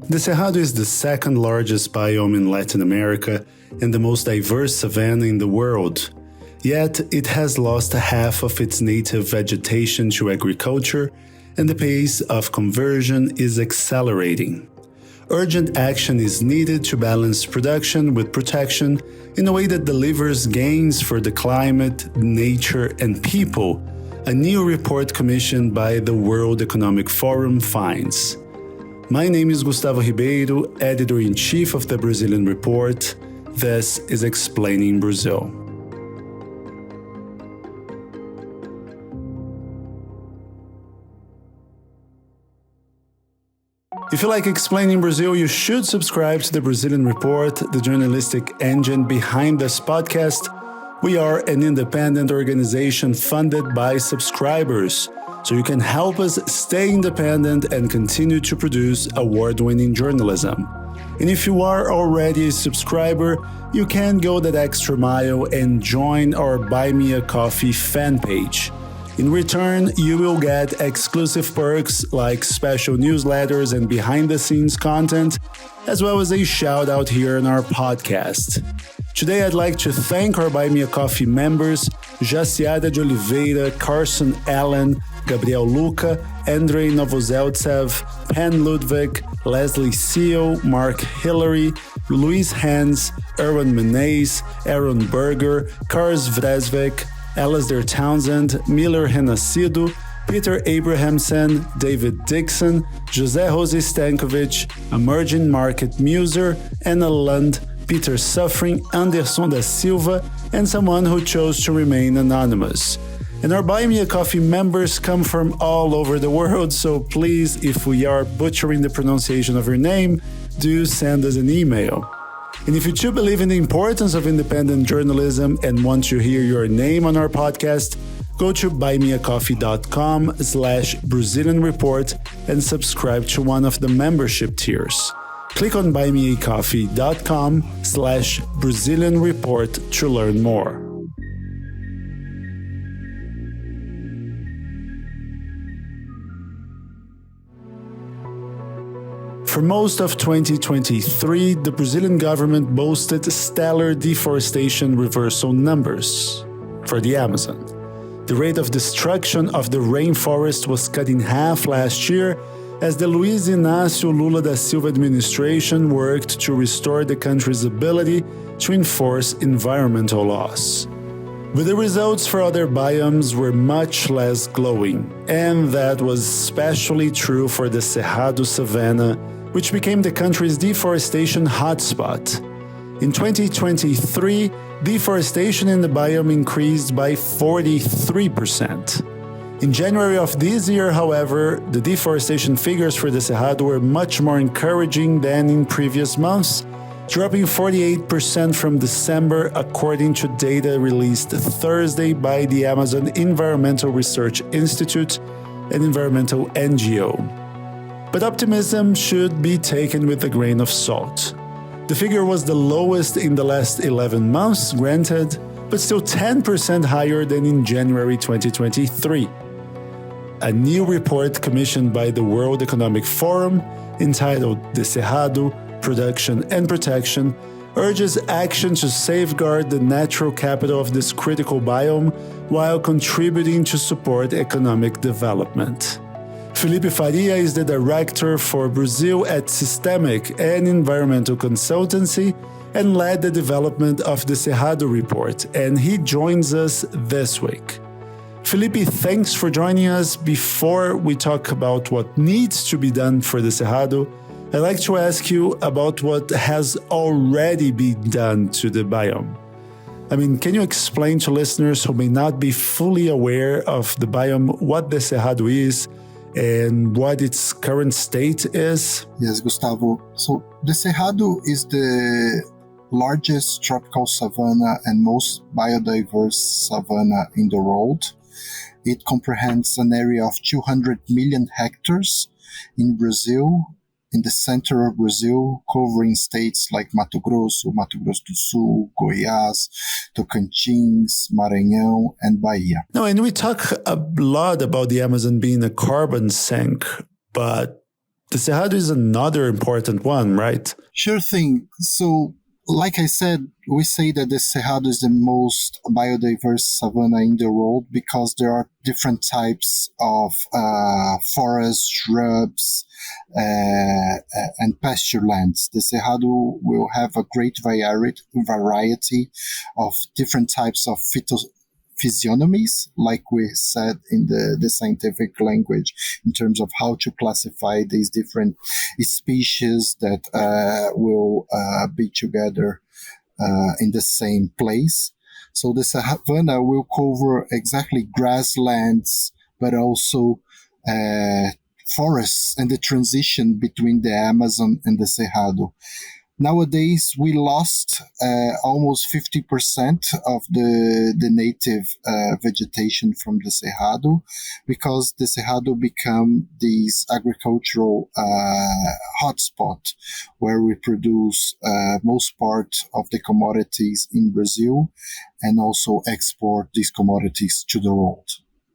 The Cerrado is the second largest biome in Latin America and the most diverse savanna in the world. Yet, it has lost half of its native vegetation to agriculture, and the pace of conversion is accelerating. Urgent action is needed to balance production with protection in a way that delivers gains for the climate, nature, and people, a new report commissioned by the World Economic Forum finds. My name is Gustavo Ribeiro, editor-in-chief of the Brazilian Report. This is Explaining Brazil. If you like Explaining Brazil, you should subscribe to the Brazilian Report, the journalistic engine behind this podcast. We are an independent organization funded by subscribers, so you can help us stay independent and continue to produce award-winning journalism. And if you are already a subscriber, you can go that extra mile and join our Buy Me a Coffee fan page. In return, you will get exclusive perks like special newsletters and behind-the-scenes content, as well as a shout-out here on our podcast. Today, I'd like to thank our Buy Me a Coffee members, Jaciada de Oliveira, Carson Allen, Gabriel Luca, Andrei Novozeltsev, Pen Ludwig, Leslie Seal, Mark Hillary, Luis Hans, Erwin Menes, Aaron Berger, Kars Vresvik, Alasdair Townsend, Miller Renascido, Peter Abrahamson, David Dixon, José Jose Stankovic, Emerging Market Muser, Anna Lund, Peter Suffering, Anderson da Silva, and someone who chose to remain anonymous. And our Buy Me a Coffee members come from all over the world, so please, if we are butchering the pronunciation of your name, do send us an email. And if you too believe in the importance of independent journalism and want to hear your name on our podcast, go to buymeacoffee.com/Brazilian Report and subscribe to one of the membership tiers. Click on buymeacoffee.com/Brazilian Report to learn more. For most of 2023, the Brazilian government boasted stellar deforestation reversal numbers for the Amazon. The rate of destruction of the rainforest was cut in half last year as the Luiz Inácio Lula da Silva administration worked to restore the country's ability to enforce environmental laws. But the results for other biomes were much less glowing, and that was especially true for the Cerrado savanna, which became the country's deforestation hotspot. In 2023, deforestation in the biome increased by 43%. In January of this year, however, the deforestation figures for the Cerrado were much more encouraging than in previous months, dropping 48% from December according to data released Thursday by the Amazon Environmental Research Institute, an environmental NGO. But optimism should be taken with a grain of salt. The figure was the lowest in the last 11 months, granted, but still 10% higher than in January 2023. A new report commissioned by the World Economic Forum, entitled The Cerrado, Production and Protection, urges action to safeguard the natural capital of this critical biome while contributing to support economic development. Felipe Faria is the director for Brazil at Systemiq, an environmental consultancy, and led the development of the Cerrado report, and he joins us this week. Felipe, thanks for joining us. Before we talk about what needs to be done for the Cerrado, I'd like to ask you about what has already been done to the biome. Can you explain to listeners who may not be fully aware of the biome what the Cerrado is and what its current state is? Yes, Gustavo. So the Cerrado is the largest tropical savanna and most biodiverse savanna in the world. It comprehends an area of 200 million hectares in Brazil, in the center of Brazil, covering states like Mato Grosso do Sul, Goiás, Tocantins, Maranhão, and Bahia. No, and we talk a lot about the Amazon being a carbon sink, but the Cerrado is another important one, right? Sure thing. So, like I said, we say that the Cerrado is the most biodiverse savanna in the world because there are different types of forests, shrubs, and pasture lands. The Cerrado will have a great variety of different types of physiognomies, like we said in the scientific language, in terms of how to classify these different species that will be together in the same place. So the savanna will cover exactly grasslands, but also forests and the transition between the Amazon and the Cerrado. Nowadays, we lost almost 50% of the native vegetation from the Cerrado because the Cerrado become this agricultural hotspot where we produce most part of the commodities in Brazil and also export these commodities to the world.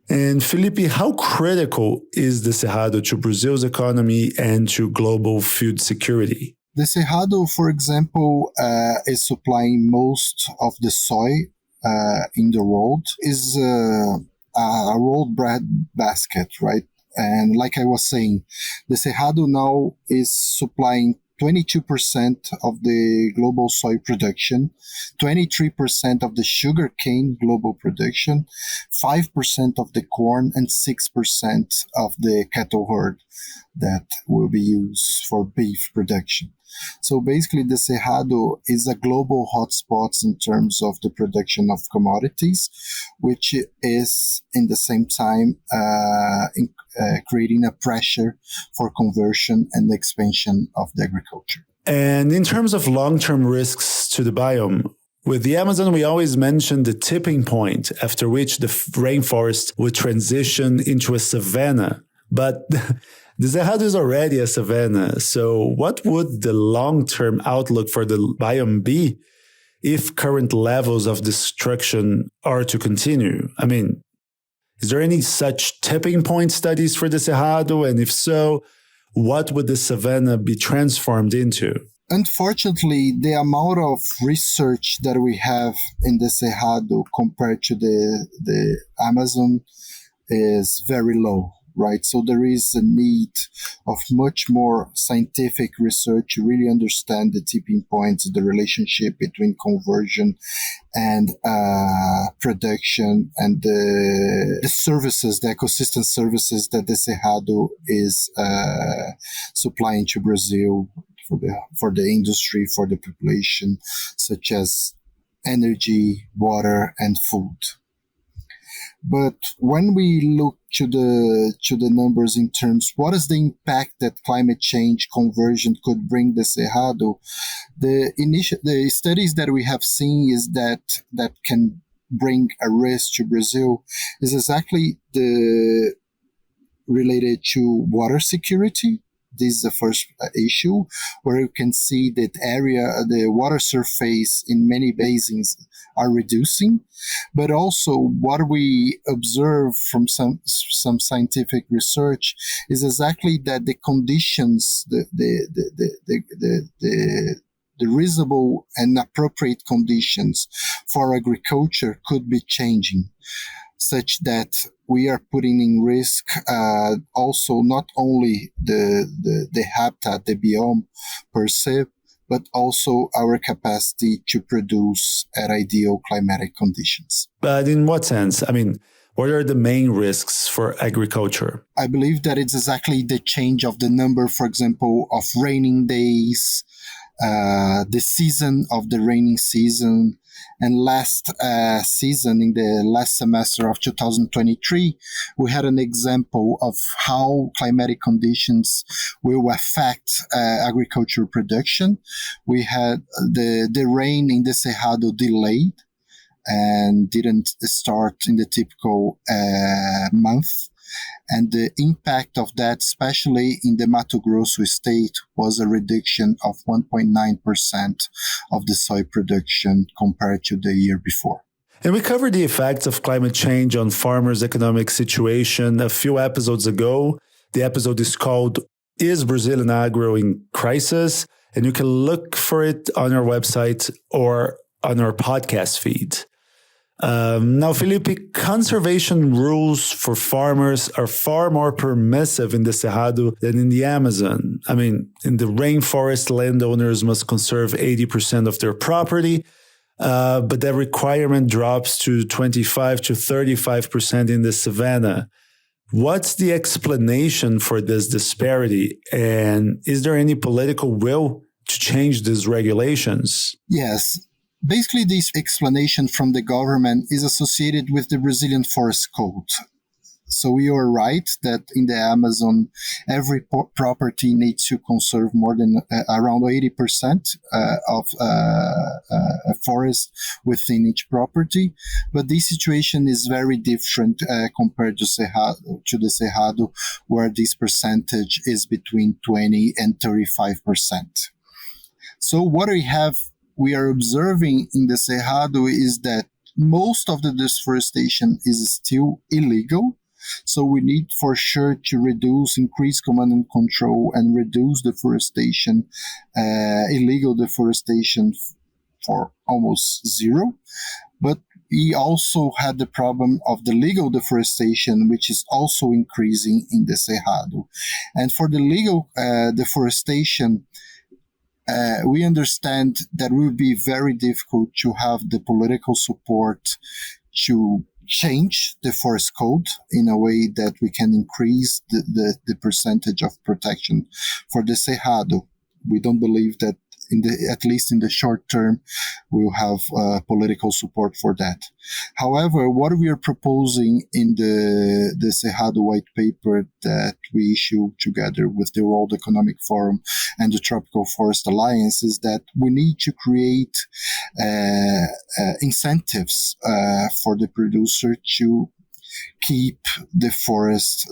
And Felipe, how critical is the Cerrado to Brazil's economy and to global food security? The Cerrado, for example, is supplying most of the soy in the world. Is a world bread basket, right? And like I was saying, the Cerrado now is supplying 22% of the global soy production, 23% of the sugarcane global production, 5% of the corn, and 6% of the cattle herd that will be used for beef production. So basically, the Cerrado is a global hotspot in terms of the production of commodities, which is in the same time creating a pressure for conversion and expansion of the agriculture. And in terms of long-term risks to the biome, with the Amazon, we always mention the tipping point after which the rainforest would transition into a savanna. But the Cerrado is already a savanna. So what would the long-term outlook for the biome be if current levels of destruction are to continue? I mean, is there any such tipping point studies for the Cerrado? And if so, what would the savanna be transformed into? Unfortunately, the amount of research that we have in the Cerrado compared to the Amazon is very low, right? So there is a need of much more scientific research to really understand the tipping points, the relationship between conversion and production, and the services, the ecosystem services that the Cerrado is supplying to Brazil for the industry, for the population, such as energy, water, and food. But when we look to the numbers in terms, what is the impact that climate change conversion could bring the Cerrado? The studies that we have seen is that can bring a risk to Brazil is exactly the related to water security. This is the first issue, where you can see that the water surface in many basins are reducing, but also what we observe from some scientific research is exactly that the conditions, the reasonable and appropriate conditions for agriculture could be changing, such that we are putting in risk also not only the habitat, the biome per se, but also our capacity to produce at ideal climatic conditions. But in what sense? I mean, what are the main risks for agriculture? I believe that it's exactly the change of the number, for example, of raining days, the season of the raining season. And last season, in the last semester of 2023, we had an example of how climatic conditions will affect agricultural production. We had the rain in the Cerrado delayed and didn't start in the typical month. And the impact of that, especially in the Mato Grosso state, was a reduction of 1.9% of the soy production compared to the year before. And we covered the effects of climate change on farmers' economic situation a few episodes ago. The episode is called is Brazilian Agro in Crisis, and you can look for it on our website or on our podcast feed. Now, Felipe, conservation rules for farmers are far more permissive in the Cerrado than in the Amazon. I mean, in the rainforest, landowners must conserve 80% of their property, but that requirement drops to 25 to 35% in the savanna. What's the explanation for this disparity? And is there any political will to change these regulations? Yes. Basically, this explanation from the government is associated with the Brazilian Forest Code. So you are right that in the Amazon, every property needs to conserve more than around 80% of a forest within each property. But this situation is very different compared to the Cerrado, where this percentage is between 20 and 35%. So what we are observing in the Cerrado is that most of the deforestation is still illegal. So we need for sure to increase command and control and reduce deforestation, illegal deforestation for almost zero. But we also had the problem of the legal deforestation, which is also increasing in the Cerrado. And for the legal deforestation, we understand that it will be very difficult to have the political support to change the forest code in a way that we can increase the percentage of protection for the Cerrado. We don't believe that at least in the short term, we'll have political support for that. However, what we are proposing in the Cerrado white paper that we issue together with the World Economic Forum and the Tropical Forest Alliance is that we need to create incentives for the producer to keep the forest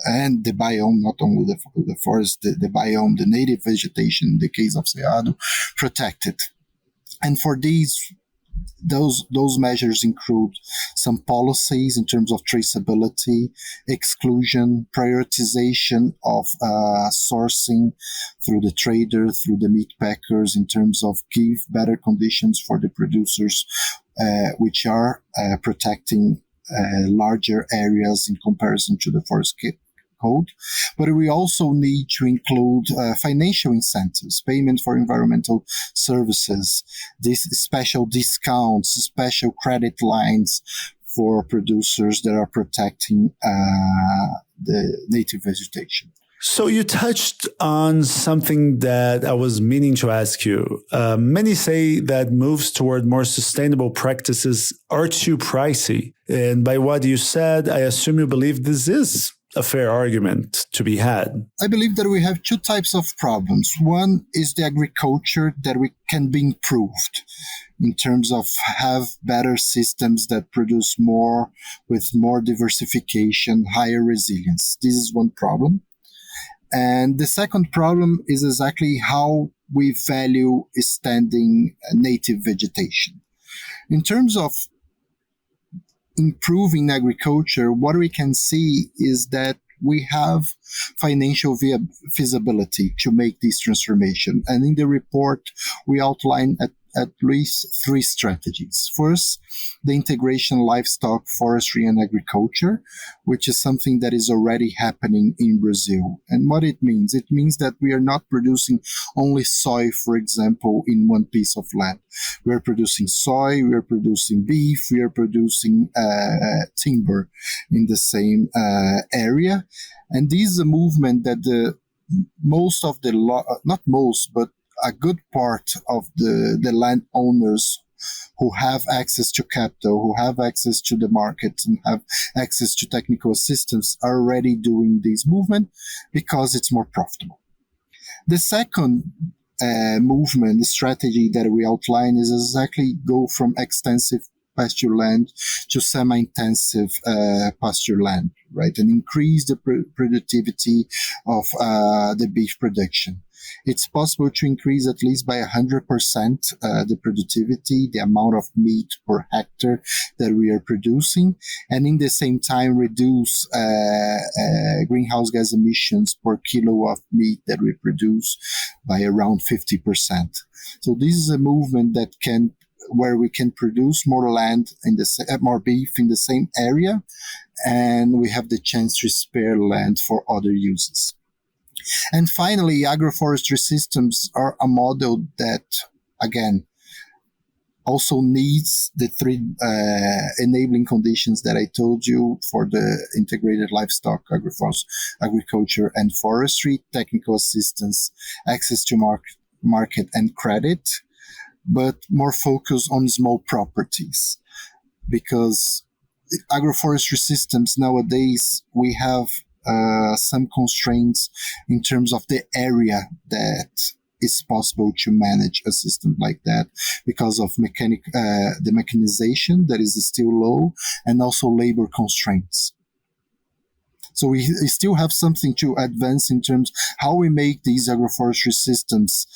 and the biome, not only the forest, the biome, the native vegetation, in the case of Cerrado, protected. And for those measures include some policies in terms of traceability, exclusion, prioritization of sourcing through the trader, through the meat packers, in terms of give better conditions for the producers, which are protecting larger areas in comparison to the forest code. But we also need to include financial incentives, payment for environmental services, these special discounts, special credit lines for producers that are protecting the native vegetation. So you touched on something that I was meaning to ask you. Many say that moves toward more sustainable practices are too pricey. And by what you said, I assume you believe this is a fair argument to be had. I believe that we have two types of problems. One is the agriculture that can be improved in terms of have better systems that produce more with more diversification, higher resilience. This is one problem. And the second problem is exactly how we value standing native vegetation. In terms of improving agriculture, what we can see is that we have financial feasibility to make this transformation. And in the report, we outline at least three strategies. First, the integration livestock, forestry, and agriculture, which is something that is already happening in Brazil. And what it means that we are not producing only soy, for example, in one piece of land. We are producing soy, we are producing beef, we are producing timber in the same area. And this is a movement that a good part of the landowners who have access to capital, who have access to the market, and have access to technical assistance are already doing this movement because it's more profitable. The second movement, strategy that we outline is exactly go from extensive pasture land to semi-intensive pasture land, right? And increase the productivity of the beef production. it's possible to increase at least by 100% the productivity, the amount of meat per hectare that we are producing, and in the same time reduce greenhouse gas emissions per kilo of meat that we produce by around 50%. So this is a movement where we can produce more more beef in the same area, and we have the chance to spare land for other uses. And finally, agroforestry systems are a model that, again, also needs the three enabling conditions that I told you for the integrated livestock, agriculture, and forestry: technical assistance, access to market, and credit, but more focus on small properties. Because agroforestry systems nowadays, we have some constraints in terms of the area that is possible to manage a system like that, because of the mechanization that is still low, and also labor constraints. So we still have something to advance in terms how we make these agroforestry systems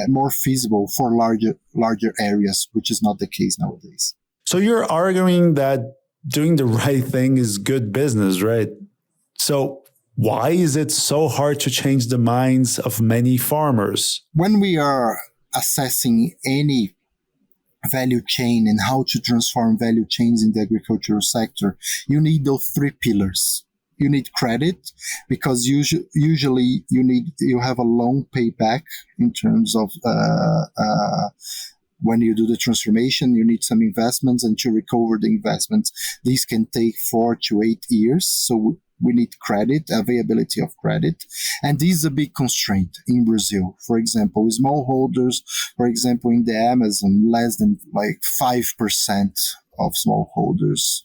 more feasible for larger areas, which is not the case nowadays. So you're arguing that doing the right thing is good business, right? So why is it so hard to change the minds of many farmers? When we are assessing any value chain and how to transform value chains in the agricultural sector, you need those three pillars. You need credit, because usually you have a long payback in terms of when you do the transformation, you need some investments, and to recover the investments, these can take 4 to 8 years. So we need credit, availability of credit. And this is a big constraint in Brazil. For example, smallholders, for example, in the Amazon, less than 5% of smallholders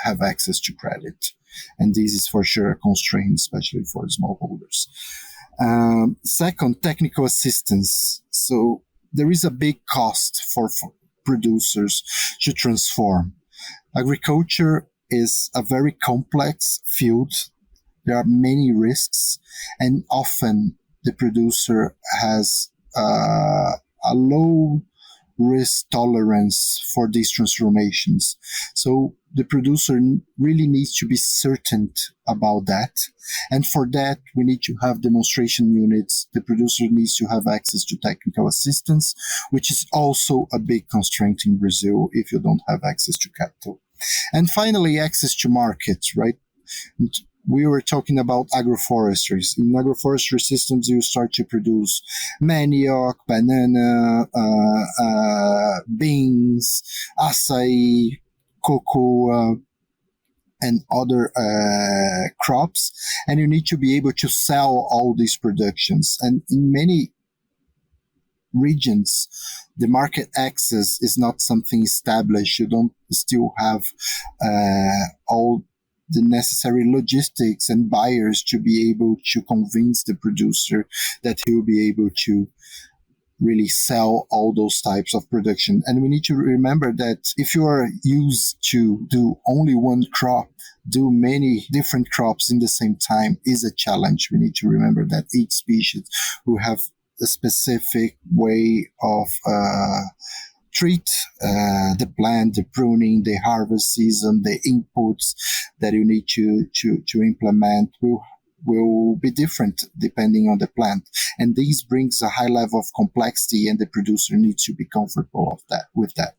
have access to credit. And this is for sure a constraint, especially for smallholders. Second, technical assistance. So there is a big cost for producers to transform. Agriculture is a very complex field. There are many risks, and often the producer has a low risk tolerance for these transformations. So the producer really needs to be certain about that. And for that, we need to have demonstration units. The producer needs to have access to technical assistance, which is also a big constraint in Brazil if you don't have access to capital. And finally, access to markets, right? We were talking about agroforestries. In agroforestry systems, you start to produce manioc, banana, beans, acai, cocoa, and other crops. And you need to be able to sell all these productions. And in many regions, the market access is not something established. You don't still have all the necessary logistics and buyers to be able to convince the producer that he will be able to really sell all those types of production. And we need to remember that if you are used to do only one crop, do many different crops in the same time is a challenge. We need to remember that each species will have a specific way of treat the plant, the pruning, the harvest season, the inputs that you need to implement will be different depending on the plant. And this brings a high level of complexity, and the producer needs to be comfortable with that.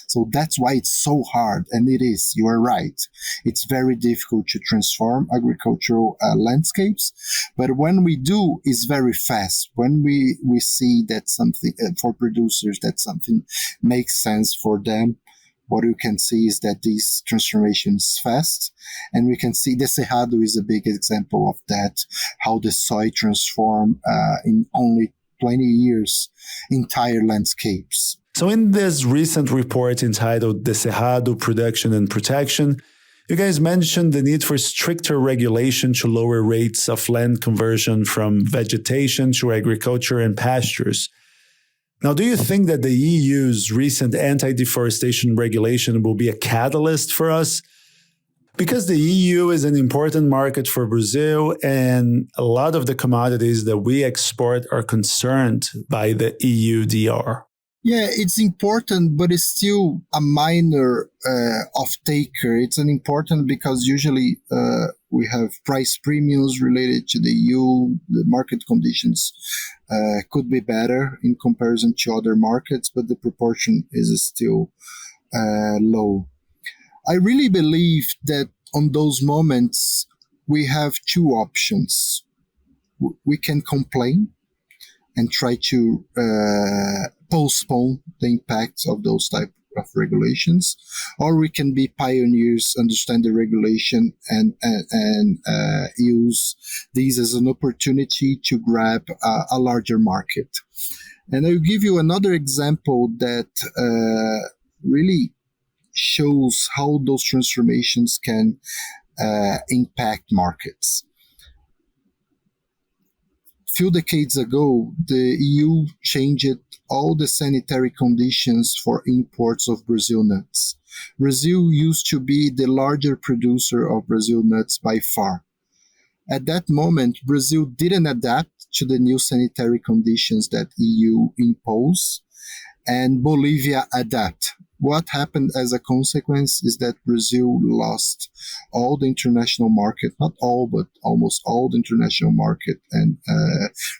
So that's why it's so hard, and it is, you are right. It's very difficult to transform agricultural landscapes, but when we do, it's very fast. When we see that something, for producers, that something makes sense for them, what you can see is that this transformation is fast, and we can see the Cerrado is a big example of that, how the soil transformed in only 20 years entire landscapes. So in this recent report entitled The Cerrado Production and Protection, you guys mentioned the need for stricter regulation to lower rates of land conversion from vegetation to agriculture and pastures. Now, do you think that the EU's recent anti-deforestation regulation will be a catalyst for us? Because the EU is an important market for Brazil, and a lot of the commodities that we export are concerned by the EUDR. Yeah, it's important, but it's still a minor off-taker. It's an important because usually we have price premiums related to the EU. The market conditions could be better in comparison to other markets, but the proportion is still low. I really believe that on those moments, we have two options. We can complain and try to postpone the impacts of those type of regulations, or we can be pioneers, understand the regulation, and use these as an opportunity to grab a larger market. And I'll give you another example that really shows how those transformations can impact markets. Few decades ago, the EU changed all the sanitary conditions for imports of Brazil nuts. Brazil used to be the larger producer of Brazil nuts by far. At that moment, Brazil didn't adapt to the new sanitary conditions that EU imposed, and Bolivia adapt. What happened as a consequence is that Brazil lost all the international market, not all, but almost all the international market and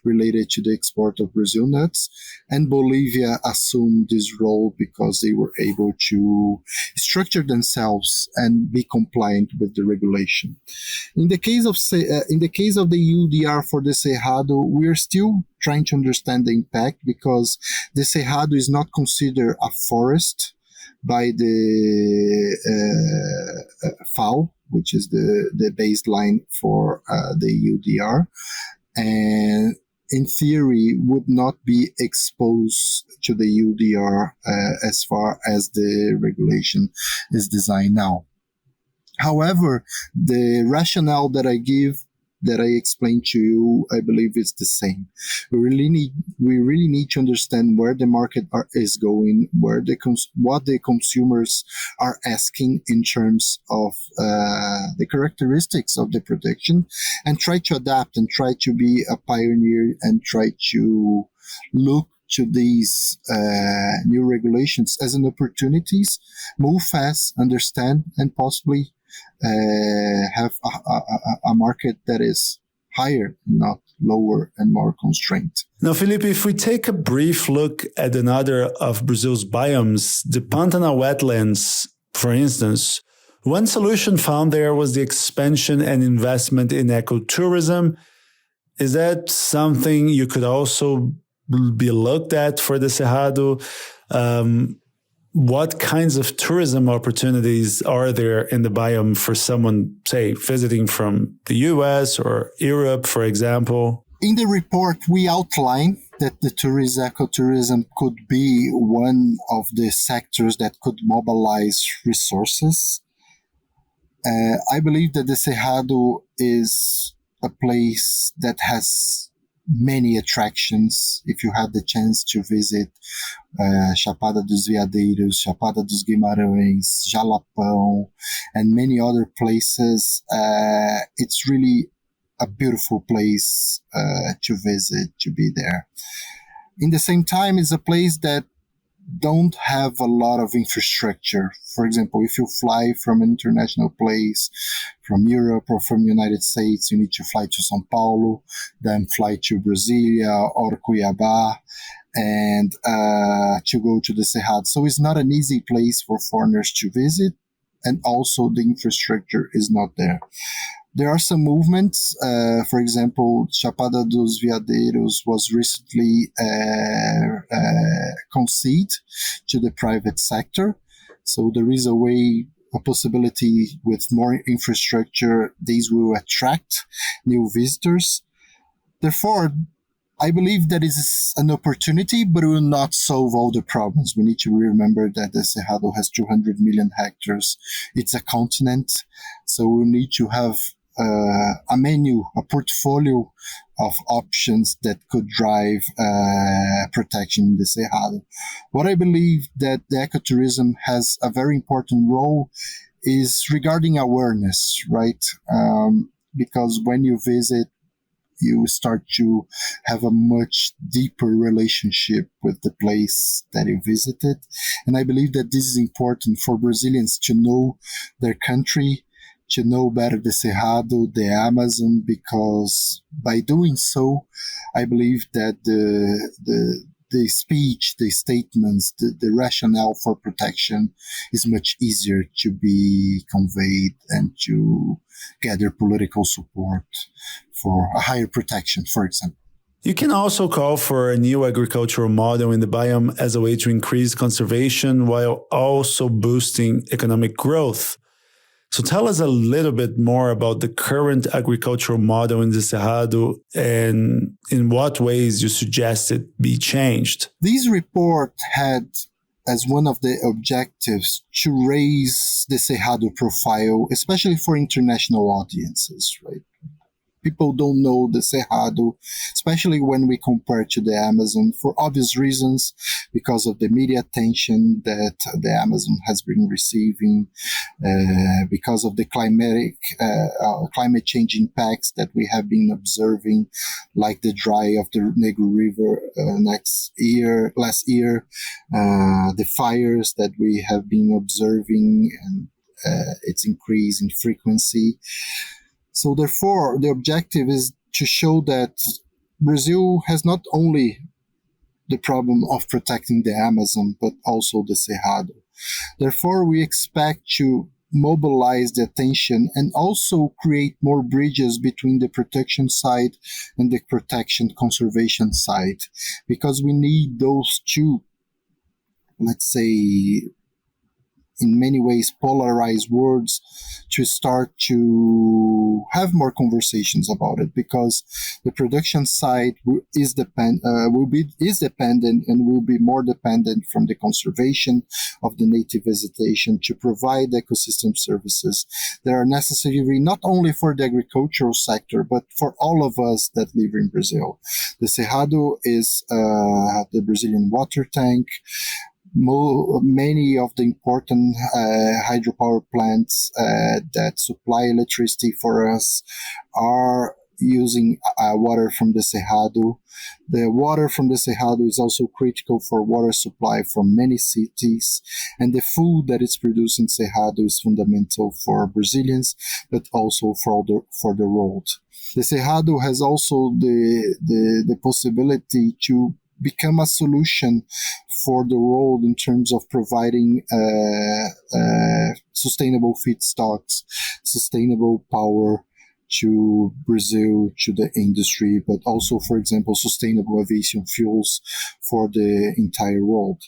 related to the export of Brazil nuts. And Bolivia assumed this role because they were able to structure themselves and be compliant with the regulation. In the case of the UDR for the Cerrado, we are still trying to understand the impact because the Cerrado is not considered a forest by the FAO, which is the baseline for the UDR, and in theory would not be exposed to the UDR as far as the regulation is designed now. However, the rationale that I explained to you, I believe it's the same. We really need to understand where the market is going, what the consumers are asking in terms of the characteristics of the protection, and try to adapt and try to be a pioneer and try to look to these new regulations as an opportunities, move fast, understand, and possibly have a market that is higher, not lower and more constrained. Now, Felipe, if we take a brief look at another of Brazil's biomes, the Pantanal wetlands, for instance, one solution found there was the expansion and investment in ecotourism. Is that something you could also be looked at for the Cerrado? What kinds of tourism opportunities are there in the biome for someone, say, visiting from the US or Europe, for example? In the report, we outline that the ecotourism could be one of the sectors that could mobilize resources. I believe that the Cerrado is a place that has many attractions. If you have the chance to visit Chapada dos Veadeiros, Chapada dos Guimarães, Jalapão, and many other places, it's really a beautiful place to visit, to be there. In the same time, it's a place that don't have a lot of infrastructure. For example, if you fly from an international place, from Europe or from the United States, you need to fly to São Paulo, then fly to Brasilia or Cuiabá, and to go to the Cerrado. So it's not an easy place for foreigners to visit, and also the infrastructure is not there. There are some movements. For example, Chapada dos Veadeiros was recently conceded to the private sector. So there is a possibility with more infrastructure, these will attract new visitors. Therefore, I believe that is an opportunity, but it will not solve all the problems. We need to remember that the Cerrado has 200 million hectares. It's a continent, so we need to have a menu, a portfolio of options that could drive protection in the Cerrado. What I believe that the ecotourism has a very important role is regarding awareness, right? Because when you visit, you start to have a much deeper relationship with the place that you visited. And I believe that this is important for Brazilians to know their country, to know better the Cerrado, the Amazon, because by doing so, I believe that the speech, the statements, the rationale for protection is much easier to be conveyed and to gather political support for a higher protection, for example. You can also call for a new agricultural model in the biome as a way to increase conservation while also boosting economic growth. So tell us a little bit more about the current agricultural model in the Cerrado and in what ways you suggest it be changed. This report had as one of the objectives to raise the Cerrado profile, especially for international audiences, right? People don't know the Cerrado, especially when we compare to the Amazon, for obvious reasons, because of the media attention that the Amazon has been receiving, because of the climate change impacts that we have been observing, like the dry of the Negro River last year, the fires that we have been observing, and its increase in frequency. So therefore, the objective is to show that Brazil has not only the problem of protecting the Amazon, but also the Cerrado. Therefore, we expect to mobilize the attention and also create more bridges between the protection side and the protection conservation side, because we need those two, let's say, in many ways polarized words to start to have more conversations about it, because the production side is dependent and will be more dependent from the conservation of the native vegetation to provide ecosystem services that are necessary not only for the agricultural sector but for all of us that live in Brazil. The Cerrado is the Brazilian water tank. Many of the important hydropower plants that supply electricity for us are using water from the Cerrado. The water from the Cerrado is also critical for water supply for many cities, and the food that is produced in Cerrado is fundamental for Brazilians, but also for the world. The Cerrado has also the possibility to become a solution for the world in terms of providing sustainable feedstocks, sustainable power to Brazil, to the industry, but also, for example, sustainable aviation fuels for the entire world.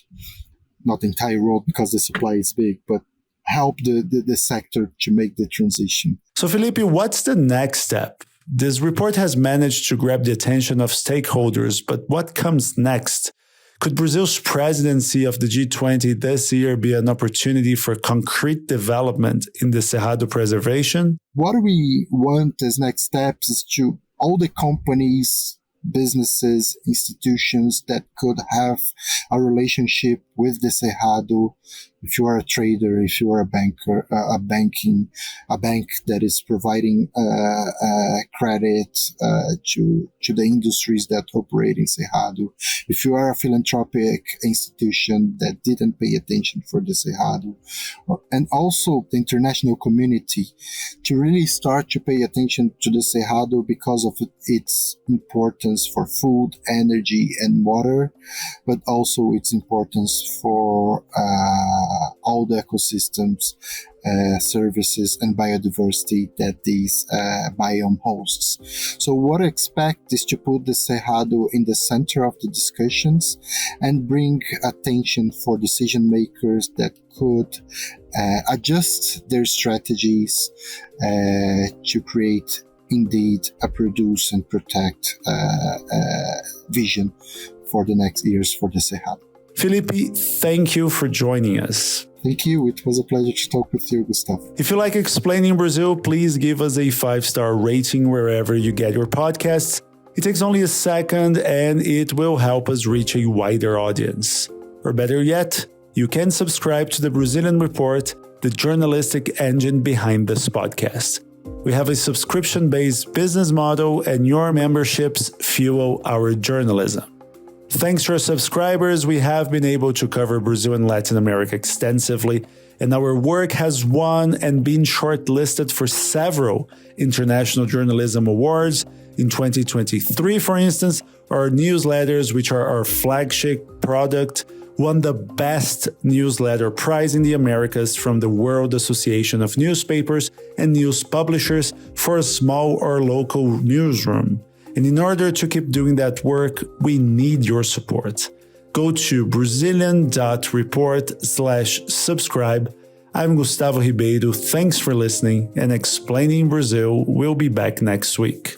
Not the entire world because the supply is big, but help the sector to make the transition. So, Felipe, what's the next step? This report has managed to grab the attention of stakeholders, but what comes next? Could Brazil's presidency of the G20 this year be an opportunity for concrete development in the Cerrado preservation? What we want as next steps is to all the companies, businesses, institutions that could have a relationship with the Cerrado. If you are a trader, if you are a banker, a bank that is providing credit to the industries that operate in Cerrado, if you are a philanthropic institution that didn't pay attention for the Cerrado, and also the international community to really start to pay attention to the Cerrado because of its importance for food, energy, and water, but also its importance for all the ecosystems, services, and biodiversity that this biome hosts. So what I expect is to put the Cerrado in the center of the discussions and bring attention for decision makers that could adjust their strategies to create indeed a produce and protect vision for the next years for the Cerrado. Felipe, thank you for joining us. Thank you. It was a pleasure to talk with you, Gustavo. If you like Explaining Brazil, please give us a 5-star rating wherever you get your podcasts. It takes only a second and it will help us reach a wider audience. Or better yet, you can subscribe to the Brazilian Report the journalistic engine behind this podcast. We have a subscription-based business model, and your memberships fuel our journalism. Thanks to our subscribers, we have been able to cover Brazil and Latin America extensively, and our work has won and been shortlisted for several international journalism awards. In 2023, for instance, our newsletters, which are our flagship product, won the Best Newsletter Prize in the Americas from the World Association of Newspapers and News Publishers for a small or local newsroom. And in order to keep doing that work, we need your support. Go to Brazilian.report/subscribe. I'm Gustavo Ribeiro. Thanks for listening, and Explaining Brazil will be back next week.